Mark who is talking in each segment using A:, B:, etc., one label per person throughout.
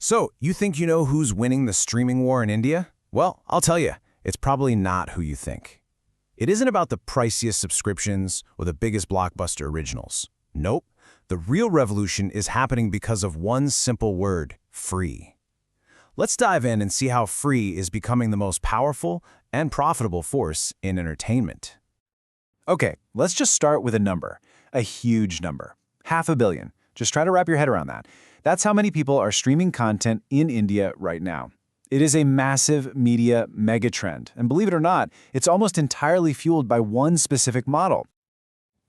A: So, you think you know who's winning the streaming war in India? Well, I'll tell you, it's probably not who you think. It isn't about the priciest subscriptions or the biggest blockbuster originals. Nope. The real revolution is happening because of one simple word: free. Let's dive in and see how free is becoming the most powerful and profitable force in entertainment.
B: Okay, let's just start with a number. A huge number. 500 million. Just try to wrap your head around that. That's how many people are streaming content in India right now. It is a massive media megatrend, and believe it or not, it's almost entirely fueled by one specific model.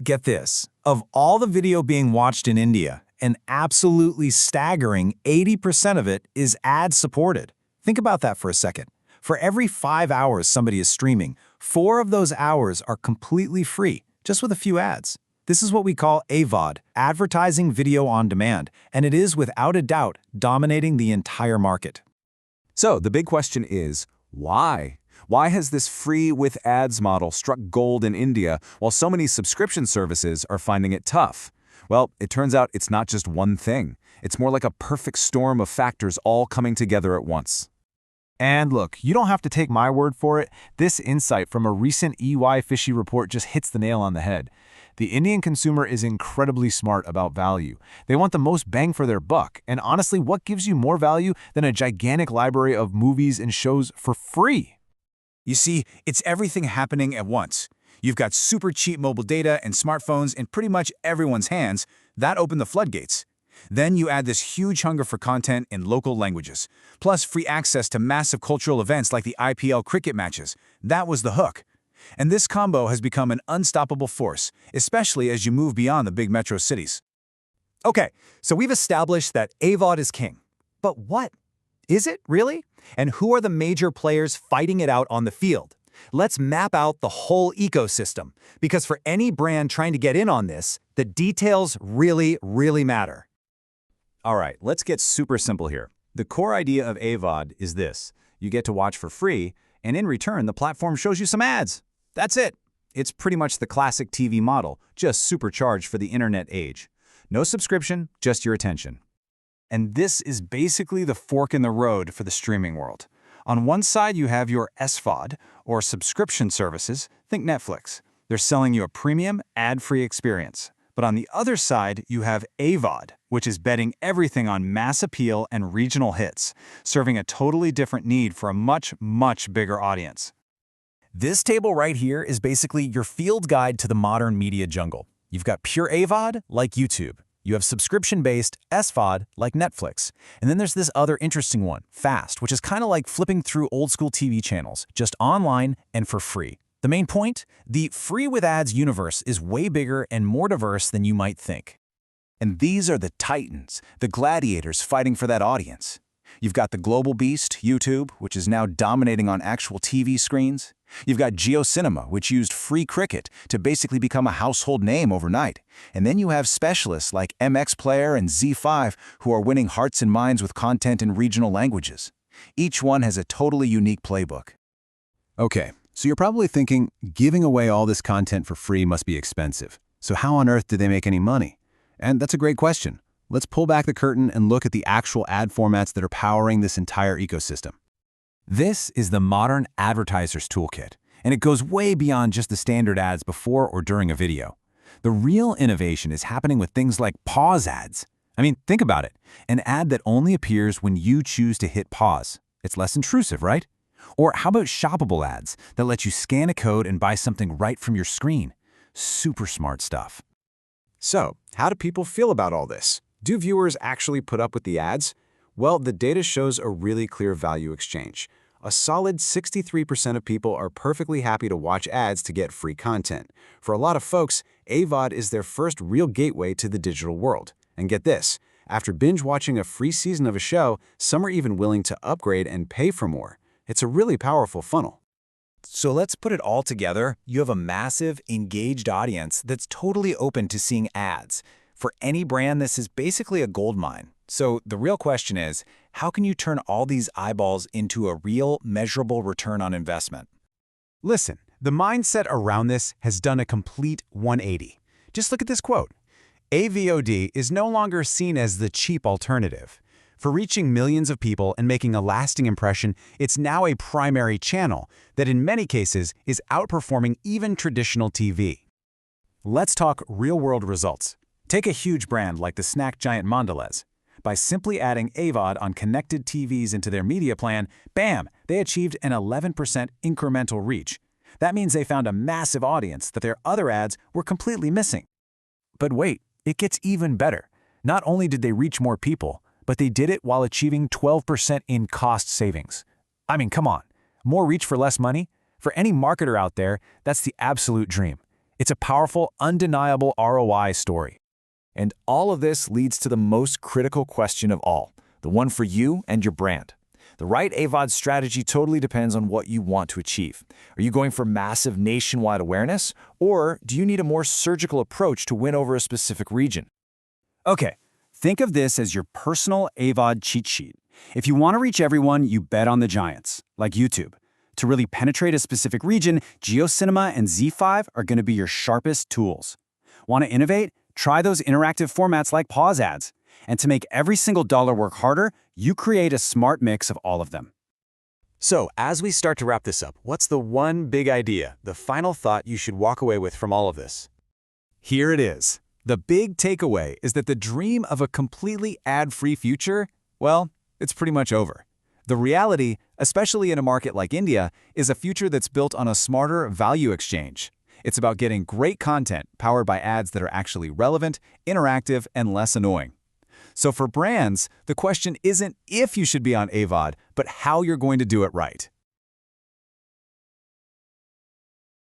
B: Get this, of all the video being watched in India, an absolutely staggering 80% of it is ad-supported. Think about that for a second. For every 5 hours somebody is streaming, 4 of those hours are completely free, just with a few ads. This is what we call AVOD, advertising video on demand, and it is without a doubt dominating the entire market.
C: So the big question is, why? Why has this free with ads model struck gold in India while so many subscription services are finding it tough? Well, it turns out it's not just one thing. It's more like a perfect storm of factors all coming together at once.
B: And look, you don't have to take my word for it. This insight from a recent EY Fishy report just hits the nail on the head. The Indian consumer is incredibly smart about value. They want the most bang for their buck, and honestly, what gives you more value than a gigantic library of movies and shows for free?
D: You see, it's everything happening at once. You've got super cheap mobile data and smartphones in pretty much everyone's hands. That opened the floodgates. Then you add this huge hunger for content in local languages, plus free access to massive cultural events like the IPL cricket matches. That was the hook. And this combo has become an unstoppable force, especially as you move beyond the big metro cities.
E: Okay, so we've established that AVOD is king. But what? Is it really? And who are the major players fighting it out on the field? Let's map out the whole ecosystem, because for any brand trying to get in on this, the details really, really matter.
B: All right, let's get super simple here. The core idea of AVOD is this. You get to watch for free, and in return, the platform shows you some ads. That's it. It's pretty much the classic TV model, just supercharged for the internet age. No subscription, just your attention. And this is basically the fork in the road for the streaming world. On one side, you have your SVOD, or subscription services, think Netflix. They're selling you a premium, ad-free experience. But on the other side, you have AVOD, which is betting everything on mass appeal and regional hits, serving a totally different need for a much, much bigger audience.
A: This table right here is basically your field guide to the modern media jungle. You've got pure AVOD, like YouTube. You have subscription-based SVOD, like Netflix. And then there's this other interesting one, FAST, which is kind of like flipping through old-school TV channels, just online and for free. The main point? The free with ads universe is way bigger and more diverse than you might think. And these are the titans, the gladiators fighting for that audience. You've got the global beast, YouTube, which is now dominating on actual TV screens. You've got JioCinema, which used free cricket to basically become a household name overnight. And then you have specialists like MX Player and Z5 who are winning hearts and minds with content in regional languages. Each one has a totally unique playbook.
F: Okay, so you're probably thinking, giving away all this content for free must be expensive. So how on earth do they make any money? And that's a great question. Let's pull back the curtain and look at the actual ad formats that are powering this entire ecosystem.
B: This is the modern advertiser's toolkit, and it goes way beyond just the standard ads before or during a video. The real innovation is happening with things like pause ads. I mean, think about it. An ad that only appears when you choose to hit pause. It's less intrusive, right? Or how about shoppable ads that let you scan a code and buy something right from your screen? Super smart stuff.
D: So, how do people feel about all this? Do viewers actually put up with the ads? Well, the data shows a really clear value exchange. A solid 63% of people are perfectly happy to watch ads to get free content. For a lot of folks, AVOD is their first real gateway to the digital world. And get this, after binge watching a free season of a show, some are even willing to upgrade and pay for more. It's a really powerful funnel.
E: So let's put it all together. You have a massive, engaged audience that's totally open to seeing ads. For any brand, this is basically a goldmine. So the real question is, how can you turn all these eyeballs into a real, measurable return on investment?
G: Listen, the mindset around this has done a complete 180. Just look at this quote. AVOD is no longer seen as the cheap alternative. For reaching millions of people and making a lasting impression, it's now a primary channel that in many cases is outperforming even traditional TV.
A: Let's talk real-world results. Take a huge brand like the snack giant Mondelez. By simply adding AVOD on connected TVs into their media plan, bam, they achieved an 11% incremental reach. That means they found a massive audience that their other ads were completely missing. But wait, it gets even better. Not only did they reach more people, but they did it while achieving 12% in cost savings. I mean, come on, more reach for less money? For any marketer out there, that's the absolute dream. It's a powerful, undeniable ROI story. And all of this leads to the most critical question of all, the one for you and your brand. The right AVOD strategy totally depends on what you want to achieve. Are you going for massive nationwide awareness, or do you need a more surgical approach to win over a specific region?
B: Okay, think of this as your personal AVOD cheat sheet. If you want to reach everyone, you bet on the giants, like YouTube. To really penetrate a specific region, JioCinema and Z5 are going to be your sharpest tools. Want to innovate? Try those interactive formats like pause ads. And to make every single dollar work harder, you create a smart mix of all of them.
G: So, as we start to wrap this up, what's the one big idea, the final thought you should walk away with from all of this?
C: Here it is. The big takeaway is that the dream of a completely ad-free future, well, it's pretty much over. The reality, especially in a market like India, is a future that's built on a smarter value exchange. It's about getting great content powered by ads that are actually relevant, interactive, and less annoying. So for brands, the question isn't if you should be on AVOD, but how you're going to do it right.